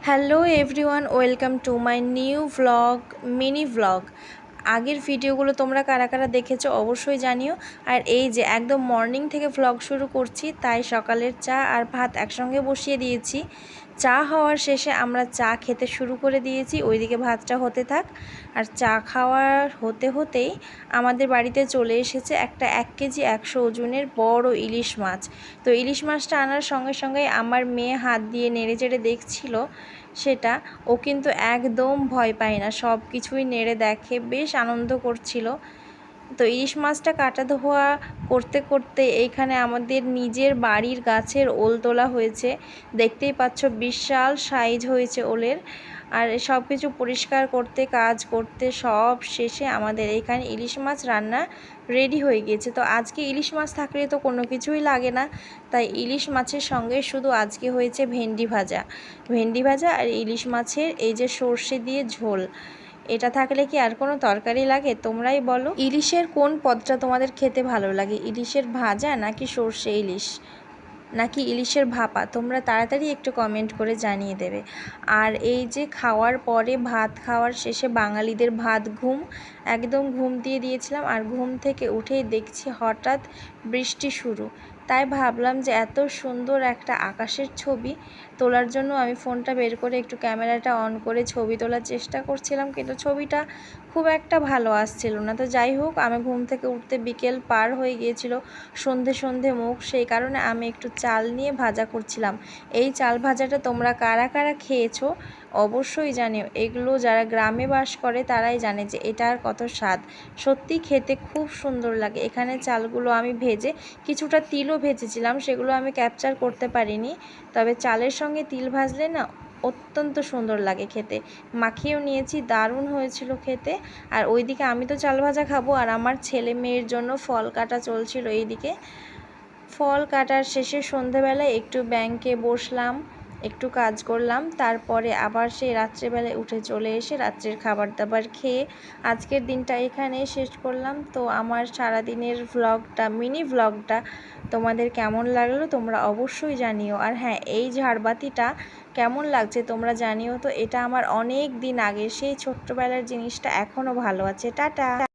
Hello everyone, welcome to my new vlog, mini vlog. আগের ভিডিওগুলো তোমরা কারা কারা দেখেছো অবশ্যই জানিও। আর এই যে একদম মর্নিং থেকে ভ্লগ শুরু করছি, তাই সকালের চা আর ভাত একসঙ্গে বসিয়ে দিয়েছি। চা হওয়ার শেষে আমরা চা খেতে শুরু করে দিয়েছি, ওইদিকে ভাতটা হতে থাক। আর চা খাওয়ার হতে হতেই আমাদের বাড়িতে চলে এসেছে একটা 1 কেজি 100 ওজনের বড় ইলিশ মাছ। তো ইলিশ মাছটা আনার সঙ্গে সঙ্গে আমার মেয়ে হাত দিয়ে নেড়ে চেড়ে দেখছিল সেটা। ও কিন্তু একদম ভয় পায় না, সব কিছুই নেড়ে দেখে, বেশ আনন্দ করছিল। তো ইলিশ মাছটা কাটা ধোয়া করতে করতে এইখানে আমাদের নিজের বাড়ির গাছের ওল তোলা হয়েছে, দেখতেই পাচ্ছ বিশাল সাইজ হয়েছে ওলের। আর সব কিছু পরিষ্কার করতে কাজ করতে সব শেষে আমাদের এইখানে ইলিশ মাছ রান্না রেডি হয়ে গিয়েছে। তো আজকে ইলিশ মাছ থাকলে তো কোনো কিছুই লাগে না, তাই ইলিশ মাছের সঙ্গে শুধু আজকে হয়েছে ভেন্ডি ভাজা আর ইলিশ মাছের এই যে সর্ষে দিয়ে ঝোল। এটা থাকলে কি আর কোনো তরকারি লাগে? তোমরাই বলো, ইলিশের কোন পদটা তোমাদের খেতে ভালো লাগে? ইলিশের ভাজা নাকি সর্ষে ইলিশ নাকি ইলিশের ভাপা? তোমরা তাড়াতাড়ি একটু কমেন্ট করে জানিয়ে দেবে। আর এই যে খাওয়ার পরে ভাত খাওয়ার শেষে বাঙালিদের ভাত ঘুম, একদম ঘুম দিয়ে দিয়েছিলাম। আর ঘুম থেকে উঠেই দেখছি হঠাৎ বৃষ্টি শুরু। তাই ভাবলাম যে এত সুন্দর একটা আকাশের ছবি তোলার জন্য আমি ফোনটা বের করে একটু ক্যামেরাটা অন করে ছবি তোলার চেষ্টা করছিলাম, কিন্তু ছবিটা খুব একটা ভালো আসছিল না। তো যাই হোক, আমি ঘুম থেকে উঠতে বিকেল পার হয়ে গিয়েছিল, সন্ধে মুখ, সেই কারণে আমি একটু চাল নিয়ে ভাজা করছিলাম। এই চাল ভাজাটা তোমরা কারা কারা খেয়েছো অবশ্যই জানিও। এগুলো যারা গ্রামে বাস করে তারাই জানে যে এটার কত স্বাদ। সত্যি খেতে খুব সুন্দর লাগে। এখানে চালগুলো আমি ভেজে কিছুটা তিলও ভেজেছিলাম, সেগুলো আমি ক্যাপচার করতে পারিনি। তবে চালের সঙ্গে তিল ভাজলে না অত্যন্ত সুন্দর লাগে খেতে। মাখিয়েও নিয়েছি, দারুণ হয়েছিল খেতে। আর ওইদিকে আমি তো চাল ভাজা খাবো, আর আমার ছেলে মেয়ের জন্য ফল কাটা চলছিল। এইদিকে ফল কাটার শেষে সন্ধেবেলায় একটু ব্যাংকে বসলাম, একটু কাজ করলাম, তারপরে আবার সেই রাত্রেবেলায় উঠে চলে এসে রাত্রের খাবার দাবার খেয়ে আজকের দিনটা এখানে শেষ করলাম। তো আমার সারাদিনের ভ্লগটা, মিনি ভ্লগটা তোমাদের কেমন লাগলো তোমরা অবশ্যই জানিও। আর হ্যাঁ, এই ঝাড়বাতিটা কেমন লাগছে তোমরা জানিও। তো এটা আমার অনেক দিন আগে, সেই ছোট্টবেলার জিনিসটা এখনও ভালো আছে। টাটা।